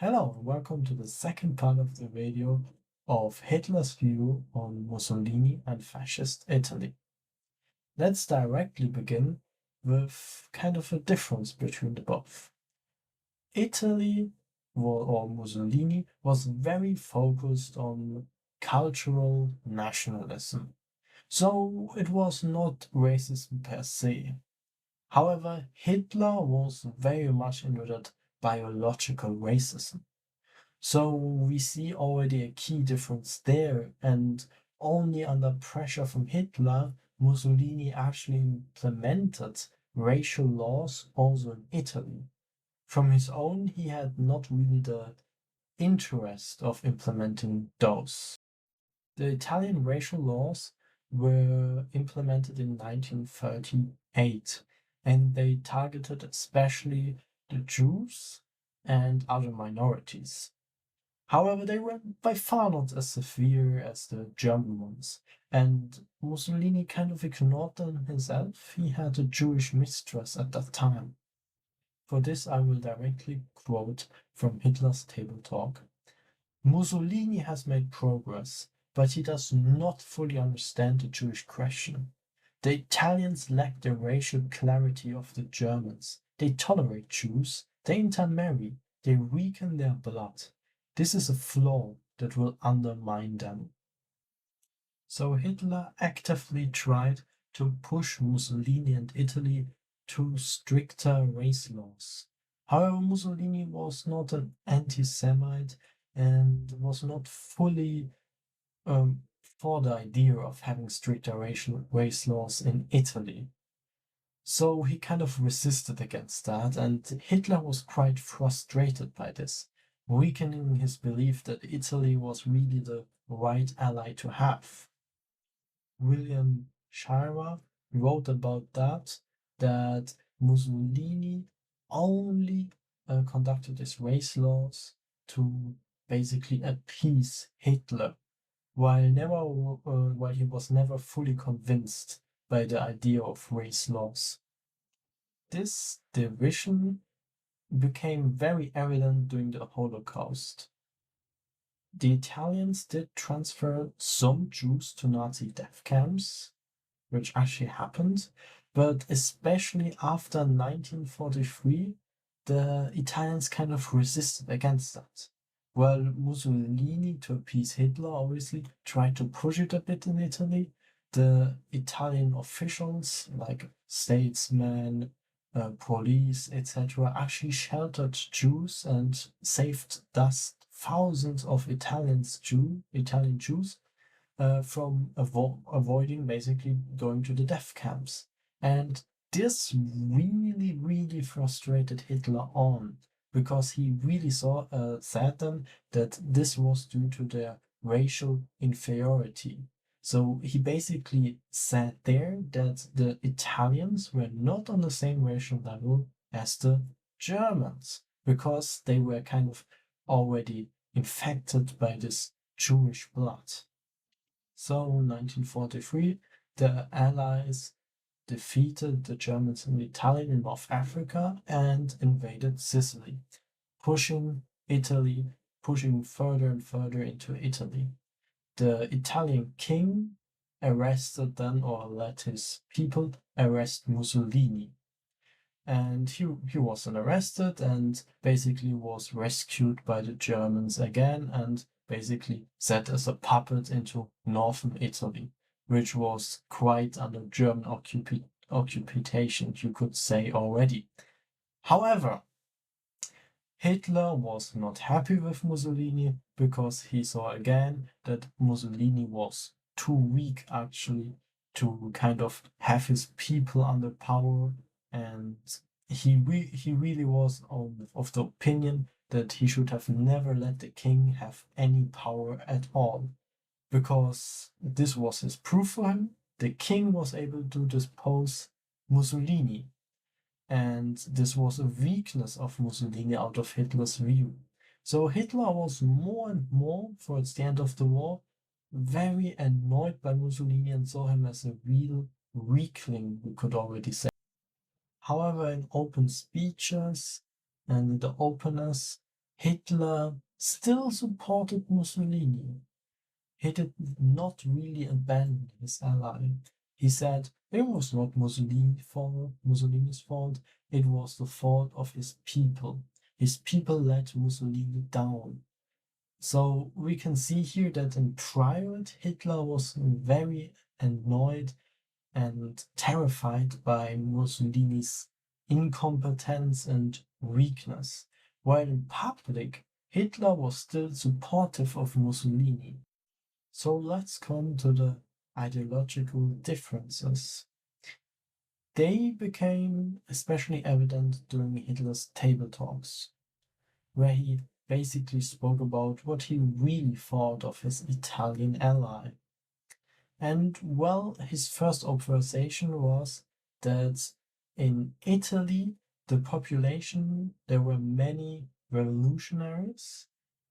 Hello and welcome to the second part of the video of Hitler's view on Mussolini and Fascist Italy. Let's directly begin with kind of a difference between the both. Italy, or Mussolini, was very focused on cultural nationalism, so it was not racism per se. However, Hitler was very much into that biological racism. So we see already a key difference there, and only under pressure from Hitler, Mussolini actually implemented racial laws also in Italy. From his own, he had not really the interest of implementing those. The Italian racial laws were implemented in 1938, and they targeted especially the Jews and other minorities. However, they were by far not as severe as the German ones, and Mussolini kind of ignored them himself. He had a Jewish mistress at that time. For this, I will directly quote from Hitler's table talk. Mussolini has made progress, but he does not fully understand the Jewish question. The Italians lack the racial clarity of the Germans. They tolerate Jews, they intermarry, they weaken their blood. This is a flaw that will undermine them. So Hitler actively tried to push Mussolini and Italy to stricter race laws. However, Mussolini was not an anti-Semite and was not fully for the idea of having stricter race laws in Italy. So he kind of resisted against that, and Hitler was quite frustrated by this, weakening his belief that Italy was really the right ally to have. William Shirer wrote about that Mussolini only conducted his race laws to basically appease Hitler, while he was never fully convinced by the idea of race laws. This division became very evident during the Holocaust. The Italians did transfer some Jews to Nazi death camps, which actually happened, but especially after 1943, the Italians kind of resisted against that. While Mussolini, to appease Hitler, obviously tried to push it a bit in Italy, the Italian officials, like statesmen, police, etc., actually sheltered Jews and saved thus thousands of Italian Jews from avoiding basically going to the death camps. And this really, really frustrated Hitler on because he really said then that this was due to their racial inferiority. So he basically said there that the Italians were not on the same racial level as the Germans because they were kind of already infected by this Jewish blood. So, 1943, the Allies defeated the Germans and the Italians in North Africa and invaded Sicily, pushing further and further into Italy. The Italian king arrested then, or let his people arrest Mussolini. And he wasn't arrested and basically was rescued by the Germans again and basically set as a puppet into northern Italy, which was quite under German occupation, you could say already. However, Hitler was not happy with Mussolini because he saw again that Mussolini was too weak actually to kind of have his people under power, and he really was of the opinion that he should have never let the king have any power at all, because this was his proof for him. The king was able to depose Mussolini, and this was a weakness of Mussolini out of Hitler's view. So Hitler was more and more, towards the end of the war, very annoyed by Mussolini and saw him as a real weakling, we could already say. However, in open speeches and in the openness, Hitler still supported Mussolini. He did not really abandon his ally. He said it was not Mussolini's fault, it was the fault of his people. His people let Mussolini down. So we can see here that in private, Hitler was very annoyed and terrified by Mussolini's incompetence and weakness, while in public, Hitler was still supportive of Mussolini. So let's come to the ideological differences. They became especially evident during Hitler's table talks, where he basically spoke about what he really thought of his Italian ally. And well, his first observation was that in Italy, the population, there were many revolutionaries,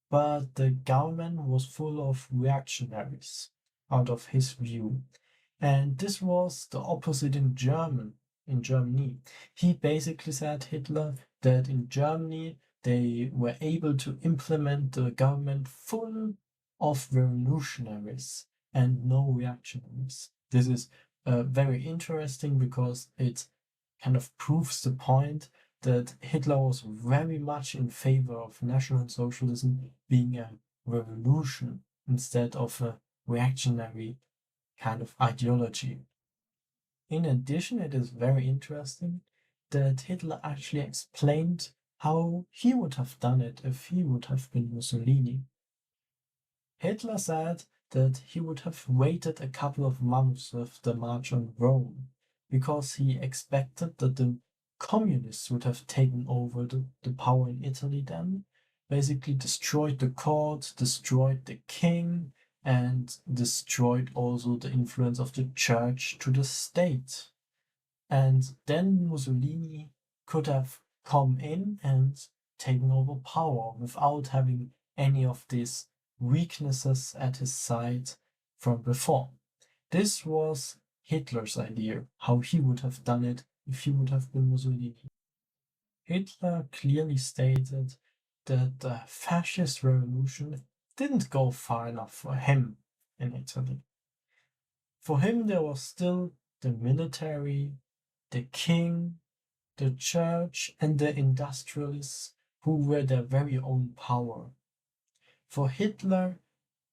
but the government was full of reactionaries, out of his view. And this was the opposite in Germany. He basically said, Hitler, that in Germany they were able to implement the government full of revolutionaries and no reactionaries. This is very interesting because it kind of proves the point that Hitler was very much in favor of National Socialism being a revolution instead of a reactionary kind of ideology. In addition, it is very interesting that Hitler actually explained how he would have done it if he would have been Mussolini. Hitler said that he would have waited a couple of months with the March on Rome because he expected that the communists would have taken over the power in Italy then, basically destroyed the court, destroyed the king, and destroyed also the influence of the church to the state. And then Mussolini could have come in and taken over power without having any of these weaknesses at his side from before. This was Hitler's idea, how he would have done it if he would have been Mussolini. Hitler clearly stated that the fascist revolution didn't go far enough for him in Italy. For him, there was still the military, the king, the church, and the industrialists who were their very own power. For Hitler,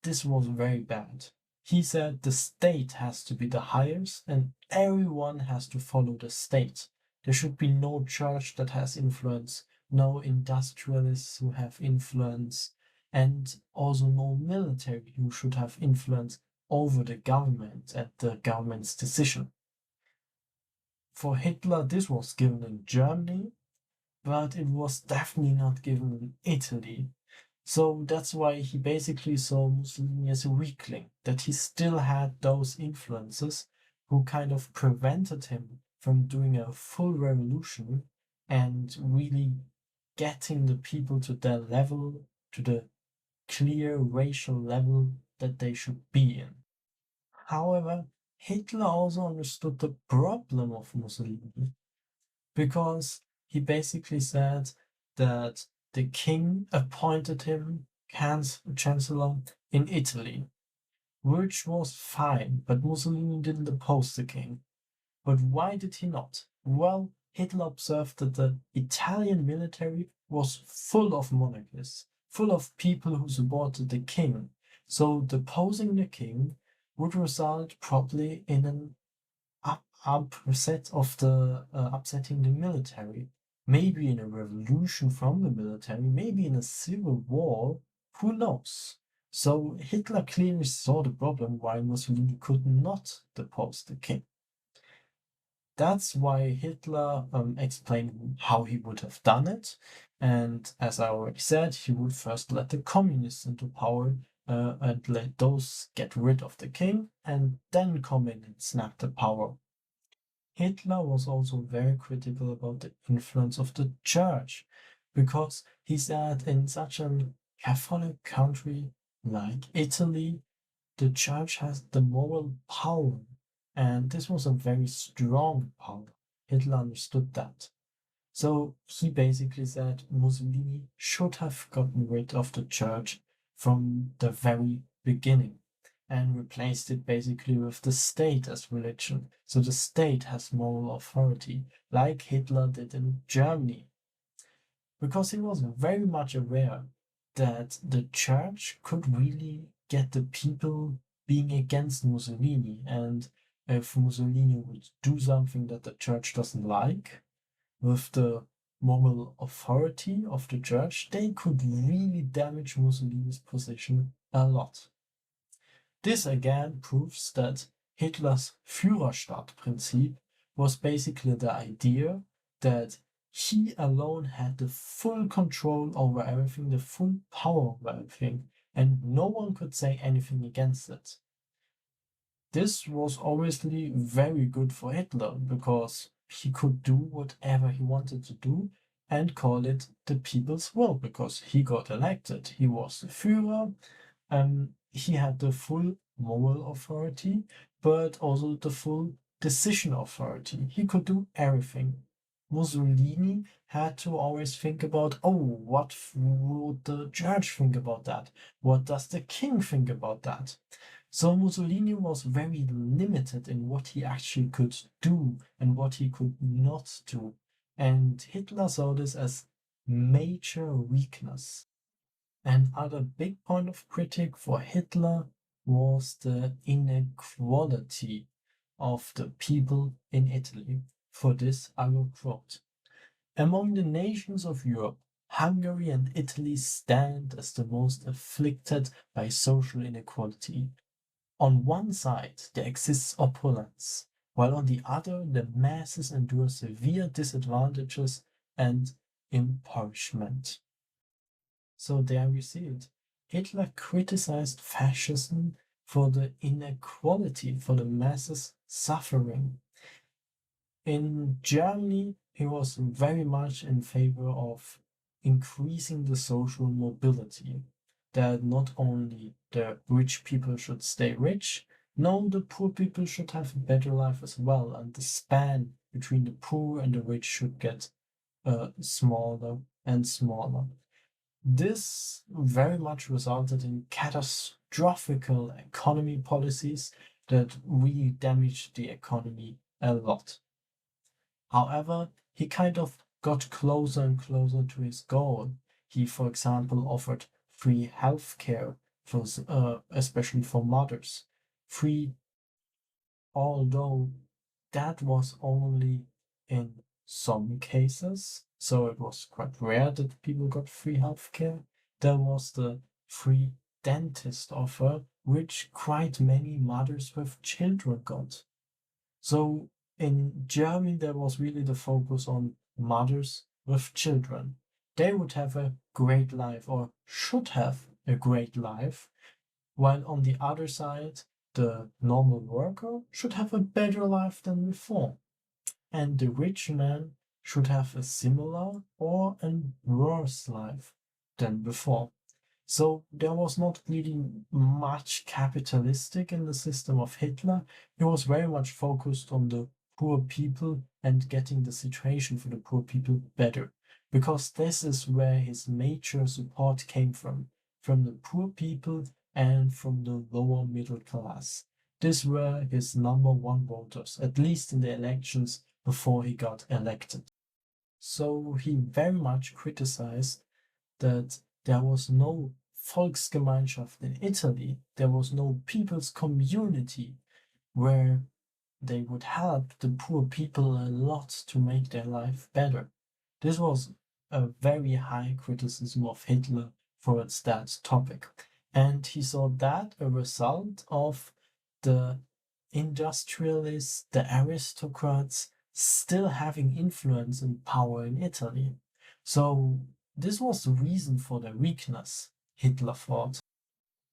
this was very bad. He said the state has to be the highest and everyone has to follow the state. There should be no church that has influence, no industrialists who have influence, and also no military who should have influence over the government and the government's decision. For Hitler, this was given in Germany, but it was definitely not given in Italy. So that's why he basically saw Mussolini as a weakling, that he still had those influences who kind of prevented him from doing a full revolution and really getting the people to their level, to the clear racial level that they should be in. However, Hitler also understood the problem of Mussolini because he basically said that the king appointed him chancellor in Italy, which was fine, but Mussolini didn't oppose the king. But why did he not? Well, Hitler observed that the Italian military was full of monarchists, full of people who supported the king. So deposing the king would result probably in an upsetting the military, maybe in a revolution from the military, maybe in a civil war, who knows? So Hitler clearly saw the problem why Mussolini could not depose the king. That's why Hitler explained how he would have done it. And as I already said, he would first let the communists into power and let those get rid of the king and then come in and snap the power. Hitler was also very critical about the influence of the church because he said in such a Catholic country like Italy, the church has the moral power, and this was a very strong power. Hitler understood that. So he basically said Mussolini should have gotten rid of the church from the very beginning and replaced it basically with the state as religion. So the state has moral authority, like Hitler did in Germany, because he was very much aware that the church could really get the people being against Mussolini. And if Mussolini would do something that the church doesn't like, with the moral authority of the church, they could really damage Mussolini's position a lot. This again proves that Hitler's Führerstaat-Prinzip was basically the idea that he alone had the full control over everything, the full power over everything, and no one could say anything against it. This was obviously very good for Hitler because he could do whatever he wanted to do and call it the people's will because he got elected. He was the Führer. He had the full moral authority, but also the full decision authority. He could do everything. Mussolini had to always think about, oh, what would the church think about that? What does the king think about that? So Mussolini was very limited in what he actually could do and what he could not do. And Hitler saw this as major weakness. Another big point of critique for Hitler was the inequality of the people in Italy. For this, I will quote: among the nations of Europe, Hungary and Italy stand as the most afflicted by social inequality. On one side, there exists opulence, while on the other, the masses endure severe disadvantages and impoverishment. So there we see it. Hitler criticized fascism for the inequality, for the masses suffering. In Germany, he was very much in favor of increasing the social mobility, that not only the rich people should stay rich, no, the poor people should have a better life as well, and the span between the poor and the rich should get smaller and smaller. This very much resulted in catastrophical economy policies that really damaged the economy a lot. However, he kind of got closer and closer to his goal. He, for example, offered free healthcare for especially for mothers. Free, although that was only in some cases, so it was quite rare that people got free healthcare. There was the free dentist offer, which quite many mothers with children got. So in Germany, there was really the focus on mothers with children. They would have a great life or should have a great life, while on the other side, the normal worker should have a better life than before. And the rich man should have a similar or a worse life than before. So there was not really much capitalistic in the system of Hitler. He was very much focused on the poor people and getting the situation for the poor people better. Because this is where his major support came from the poor people and from the lower middle class. These were his number one voters, at least in the elections before he got elected. So he very much criticized that there was no Volksgemeinschaft in Italy, there was no people's community where they would help the poor people a lot to make their life better. This was a very high criticism of Hitler towards that topic. And he saw that a result of the industrialists, the aristocrats still having influence and power in Italy. So this was the reason for their weakness, Hitler thought.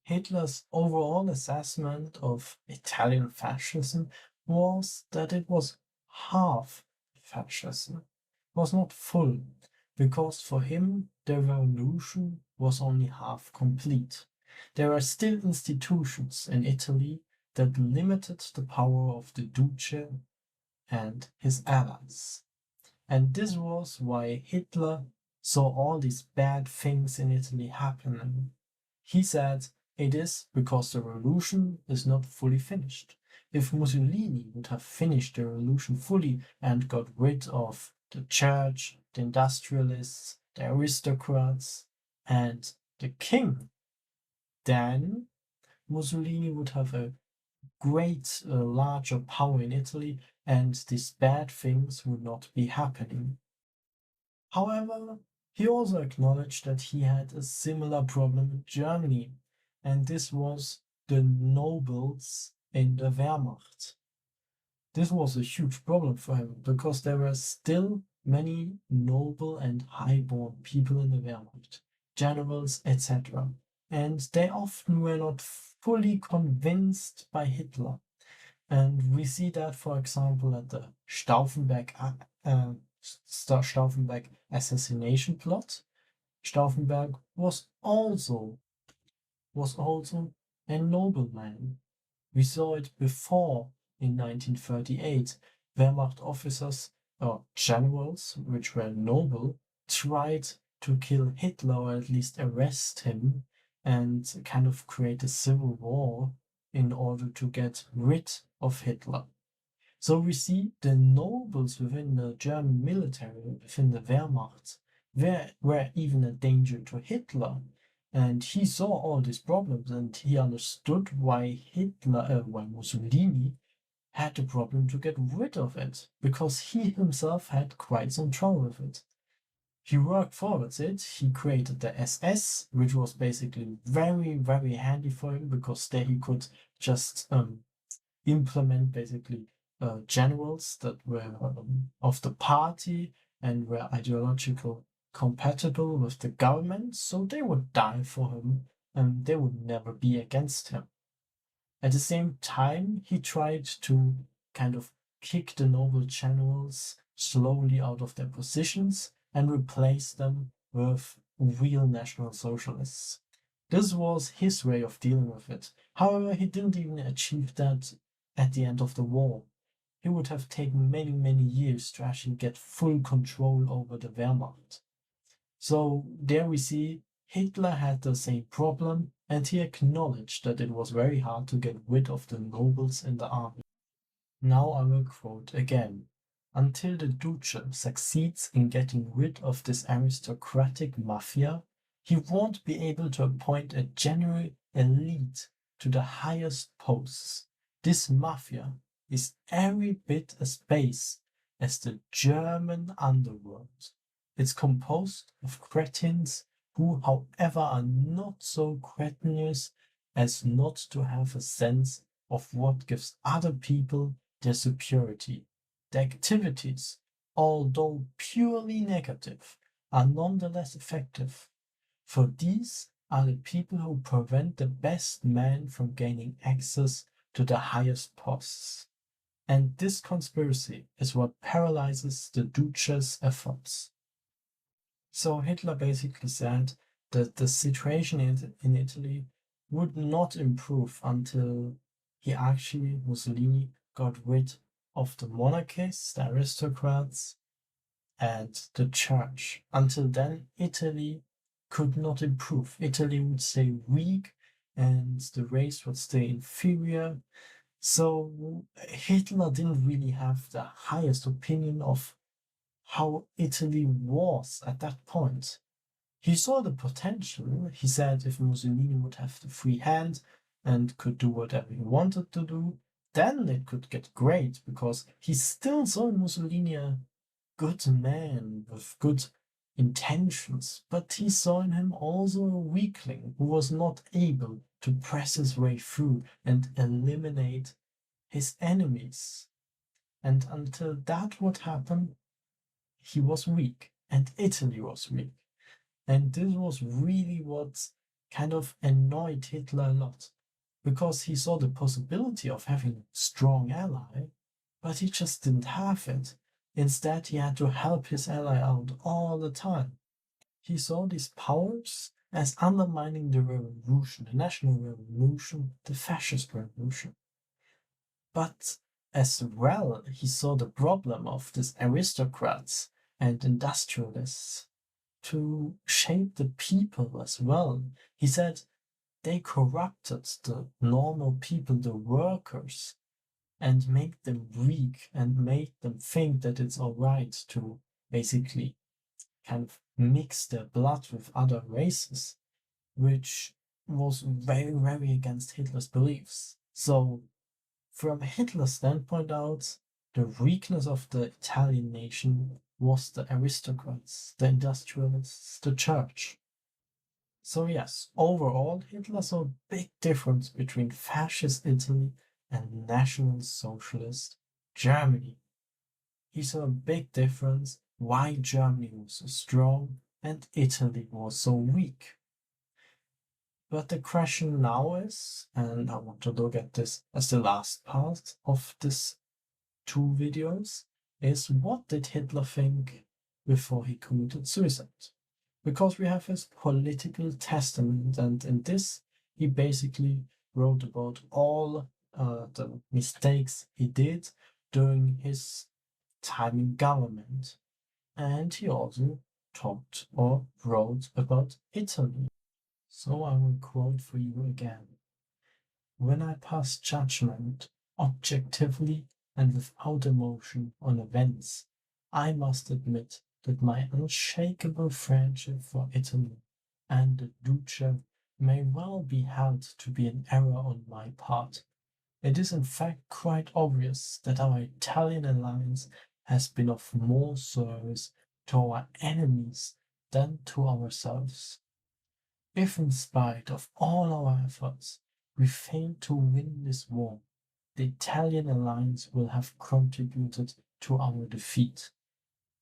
Hitler's overall assessment of Italian fascism was that it was half fascism, it was not full, because for him the revolution was only half complete. There are still institutions in Italy that limited the power of the Duce and his allies. And this was why Hitler saw all these bad things in Italy happening. He said it is because the revolution is not fully finished. If Mussolini would have finished the revolution fully and got rid of the church, the industrialists, the aristocrats, and the king, then Mussolini would have a great, larger power in Italy, and these bad things would not be happening. However, he also acknowledged that he had a similar problem in Germany, and this was the nobles in the Wehrmacht. This was a huge problem for him because there were still many noble and high-born people in the Wehrmacht, generals, etc. And they often were not fully convinced by Hitler. And we see that, for example, at the Stauffenberg assassination plot. Stauffenberg was also a nobleman. We saw it before in 1938. Wehrmacht officers or generals, which were noble, tried to kill Hitler or at least arrest him and kind of create a civil war in order to get rid of Hitler. So we see the nobles within the German military, within the Wehrmacht, were even a danger to Hitler. And he saw all these problems and he understood why why Mussolini had the problem to get rid of it, because he himself had quite some trouble with it. He worked towards it, he created the SS, which was basically very, very handy for him because there he could just implement basically generals that were of the party and were ideological compatible with the government, so they would die for him and they would never be against him. At the same time, he tried to kind of kick the noble generals slowly out of their positions and replace them with real National Socialists. This was his way of dealing with it. However, he didn't even achieve that at the end of the war. He would have taken many, many years to actually get full control over the Wehrmacht. So there we see Hitler had the same problem, and he acknowledged that it was very hard to get rid of the nobles in the army. Now I will quote again. Until the Duce succeeds in getting rid of this aristocratic mafia, he won't be able to appoint a general elite to the highest posts. This mafia is every bit as base as the German underworld. It's composed of cretins who, however, are not so cretinous as not to have a sense of what gives other people their superiority. The activities, although purely negative, are nonetheless effective, for these are the people who prevent the best men from gaining access to the highest posts. And this conspiracy is what paralyzes the Duce's efforts. So Hitler basically said that the situation in Italy would not improve until Mussolini, got rid of the monarchists, the aristocrats, and the church. Until then, Italy could not improve. Italy would stay weak and the race would stay inferior. So Hitler didn't really have the highest opinion of how Italy was at that point. He saw the potential. He said if Mussolini would have the free hand and could do whatever he wanted to do, then it could get great, because he still saw in Mussolini a good man with good intentions, but he saw in him also a weakling who was not able to press his way through and eliminate his enemies. And until that would happen, he was weak and Italy was weak. And this was really what kind of annoyed Hitler a lot, because he saw the possibility of having a strong ally, but he just didn't have it. Instead, he had to help his ally out all the time. He saw these powers as undermining the revolution, the national revolution, the fascist revolution. But as well, he saw the problem of these aristocrats and industrialists to shape the people as well. He said they corrupted the normal people, the workers, and made them weak and made them think that it's all right to basically kind of mix their blood with other races, which was very, very against Hitler's beliefs. So, from Hitler's standpoint out, the weakness of the Italian nation was the aristocrats, the industrialists, the church. So yes, overall, Hitler saw a big difference between fascist Italy and National Socialist Germany. He saw a big difference why Germany was so strong and Italy was so weak. But the question now is, and I want to look at this as the last part of this two videos, is what did Hitler think before he committed suicide? Because we have his political testament, and in this he basically wrote about all the mistakes he did during his time in government. And he also talked or wrote about Italy. So I will quote for you again. When I pass judgment objectively and without emotion on events, I must admit that my unshakable friendship for Italy and the Duce may well be held to be an error on my part. It is in fact quite obvious that our Italian alliance has been of more service to our enemies than to ourselves. If in spite of all our efforts we fail to win this war, the Italian alliance will have contributed to our defeat.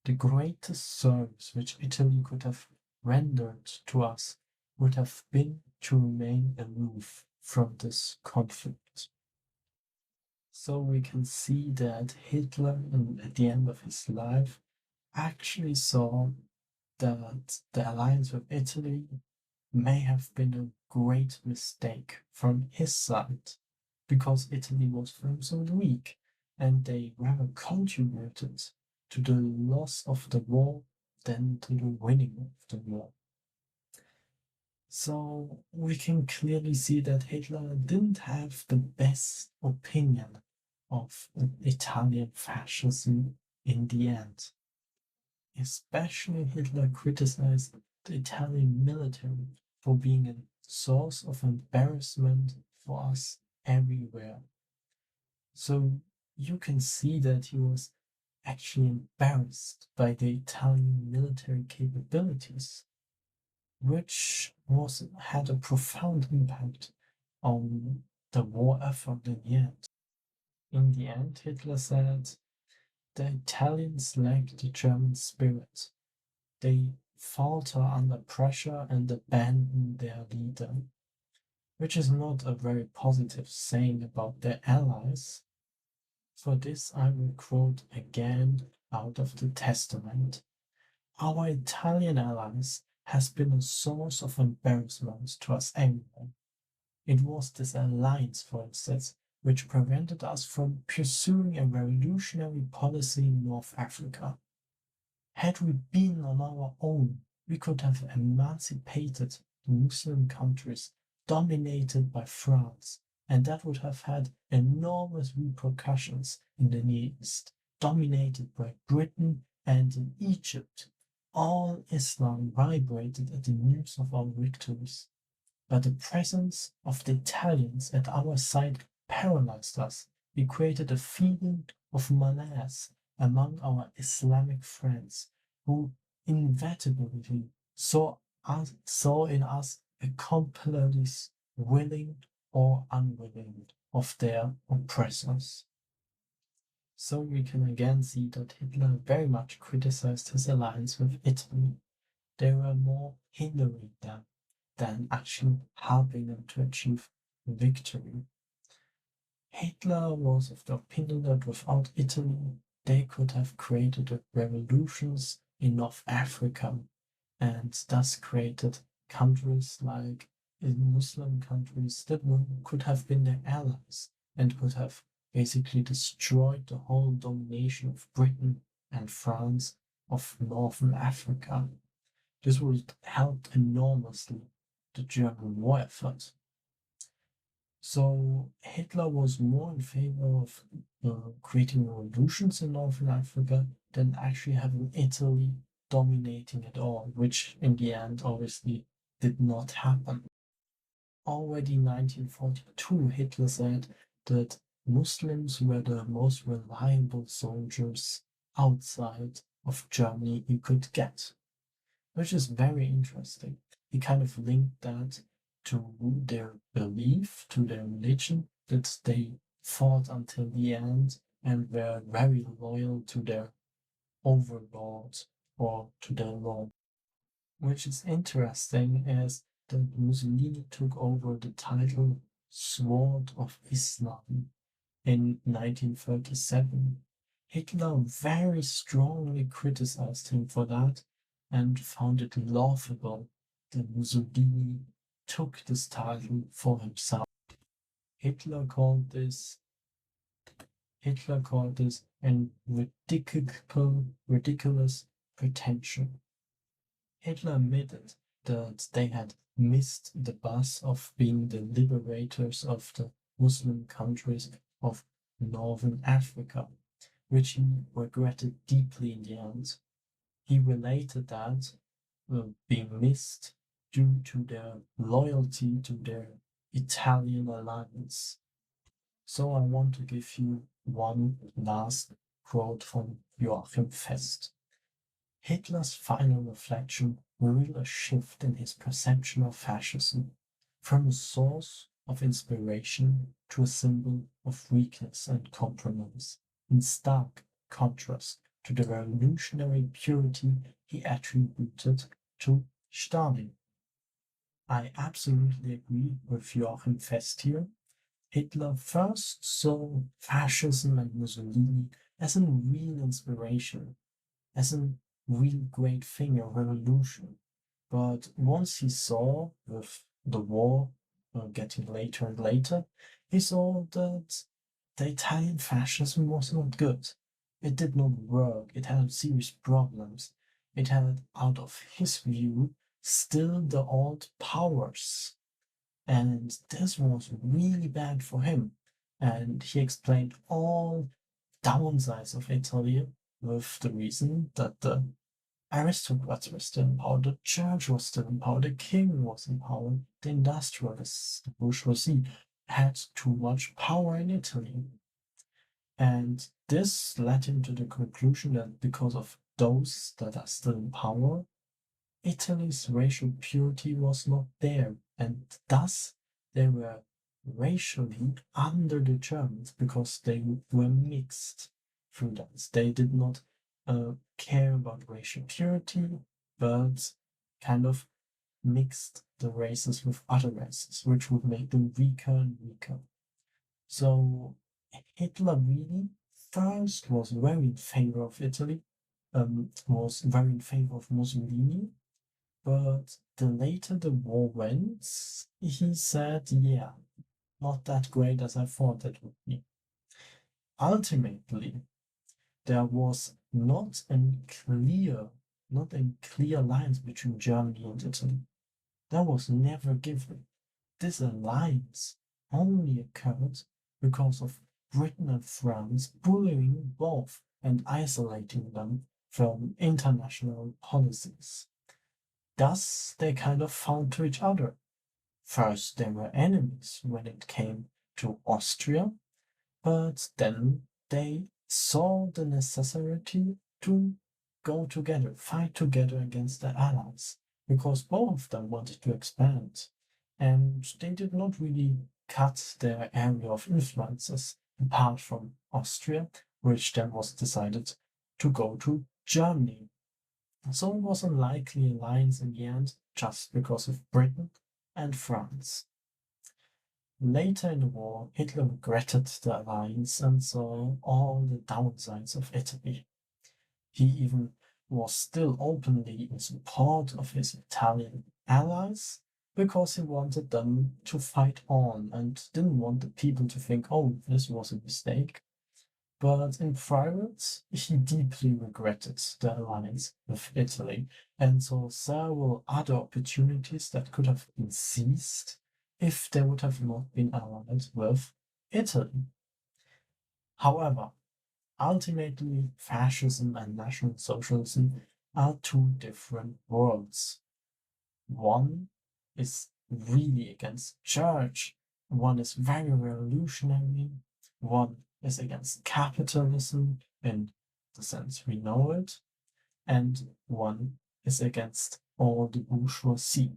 The greatest service which Italy could have rendered to us would have been to remain aloof from this conflict. So we can see that Hitler, at the end of his life, actually saw that the alliance with Italy may have been a great mistake from his side, because Italy was from so weak, and they rather contributed to the loss of the war than to the winning of the war. So we can clearly see that Hitler didn't have the best opinion of Italian fascism in the end. Especially Hitler criticized the Italian military for being a source of embarrassment for us everywhere. So you can see that he was actually embarrassed by the Italian military capabilities, which had a profound impact on the war effort in the end. In the end, Hitler said, the Italians lack the German spirit. They falter under pressure and abandon their leader, which is not a very positive saying about their allies. For this, I will quote again out of the Testament. Our Italian allies has been a source of embarrassment to us everywhere. It was this alliance, for instance, which prevented us from pursuing a revolutionary policy in North Africa. Had we been on our own, we could have emancipated the Muslim countries dominated by France, and that would have had enormous repercussions in the Near East, dominated by Britain and in Egypt. All Islam vibrated at the news of our victories, but the presence of the Italians at our side paralyzed us. We created a feeling of malaise among our Islamic friends, who inevitably saw in us accomplices willing or unwilling of their oppressors. So we can again see that Hitler very much criticized his alliance with Italy. They were more hindering them than actually helping them to achieve victory. Hitler was of the opinion that without Italy, they could have created revolutions in North Africa and thus created countries like in Muslim countries that could have been their allies and could have basically destroyed the whole domination of Britain and France of Northern Africa. This would help enormously the German war effort. So Hitler was more in favor of creating revolutions in Northern Africa than actually having Italy dominating it all, which in the end obviously did not happen. Already in 1942, Hitler said that Muslims were the most reliable soldiers outside of Germany you could get, which is very interesting. He kind of linked that to their belief, to their religion, that they fought until the end and were very loyal to their overlord or to their lord. Which is interesting is that Mussolini took over the title Sword of Islam in 1937. Hitler very strongly criticized him for that and found it laughable that Mussolini took this title for himself. Hitler called this an ridiculous pretension. Hitler admitted that they had missed the bus of being the liberators of the Muslim countries of Northern Africa, which he regretted deeply in the end. He related that being missed due to their loyalty to their Italian alliance. So I want to give you one last quote from Joachim Fest. Hitler's final reflection revealed a shift in his perception of fascism, from a source of inspiration to a symbol of weakness and compromise, in stark contrast to the revolutionary purity he attributed to Stalin. I absolutely agree with Joachim Fest here. Hitler first saw fascism and Mussolini as a real inspiration, as a real great thing, a revolution. But once he saw, with the war getting later and later, he saw that the Italian fascism was not good. It did not work. It had serious problems. It had, out of his view, still the old powers. And this was really bad for him. And he explained all downsides of Italy with the reason that the aristocrats were still in power, the church was still in power, the king was in power, the industrialists, the bourgeoisie had too much power in Italy. And this led him to the conclusion that because of those that are still in power, Italy's racial purity was not there, and thus they were racially under the Germans because they were mixed through that. They did not care about racial purity, but kind of mixed the races with other races, which would make them weaker and weaker. So Hitler really first was very in favor of Italy, was very in favor of Mussolini, but the later the war went, he said, yeah, not that great as I thought it would be. Ultimately, there was not a clear alliance between Germany and Italy. That was never given. This alliance only occurred because of Britain and France bullying both and isolating them from international policies. Thus, they kind of found to each other. First, they were enemies when it came to Austria, but then they saw the necessity to go together, fight together against the Allies, because both of them wanted to expand, and they did not really cut their area of influences apart from Austria, which then was decided to go to Germany. So it was a likely alliance in the end, just because of Britain and France. Later in the war, Hitler regretted the alliance and saw all the downsides of Italy. He even was still openly in support of his Italian allies because he wanted them to fight on and didn't want the people to think, oh, this was a mistake. but in private, he deeply regretted the alliance with Italy and saw several other opportunities that could have been seized if they would have not been allied with Italy. However, ultimately, fascism and National Socialism are two different worlds. One is really against church, one is very revolutionary, one is against capitalism in the sense we know it, and one is against all the bourgeoisie.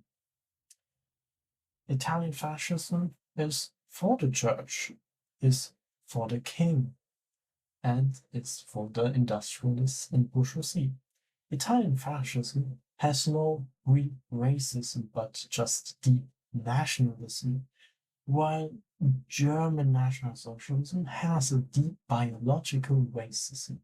Italian fascism is for the church, is for the king, and it's for the industrialists and bourgeoisie. Italian fascism has no real racism but just deep nationalism, while German National Socialism has a deep biological racism.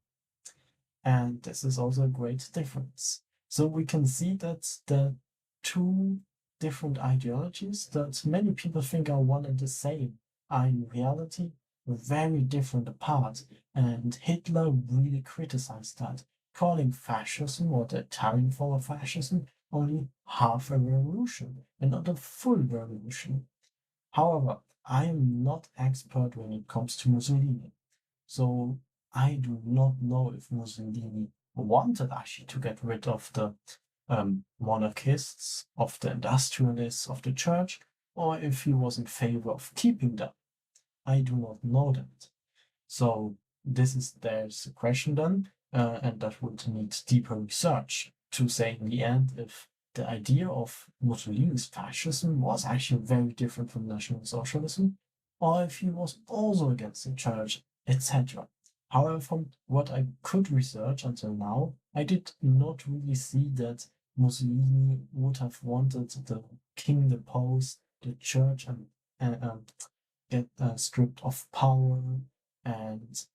And this is also a great difference. So we can see that the two different ideologies that many people think are one and the same are in reality very different apart. And Hitler really criticized that, calling fascism or the Italian form of fascism only half a revolution and not a full revolution. However, I am not expert when it comes to Mussolini. So I do not know if Mussolini wanted actually to get rid of the monarchists, of the industrialists, of the church, or if he was in favor of keeping them. I do not know that. So this is there's a question then, and that would need deeper research to say in the end if the idea of Mussolini's fascism was actually very different from National Socialism, or if he was also against the church, etc. However, from what I could research until now, I did not really see that Mussolini would have wanted the king deposed, the church, and get stripped of power and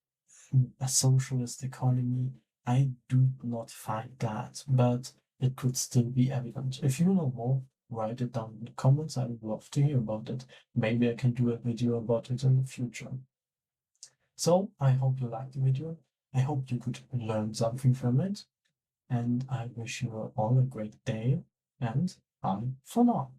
a socialist economy. I do not find that, but it could still be evident. If you know more, write it down in the comments. I would love to hear about it. Maybe I can do a video about it in the future. So I hope you liked the video. I hope you could learn something from it. And I wish you all a great day and bye for now.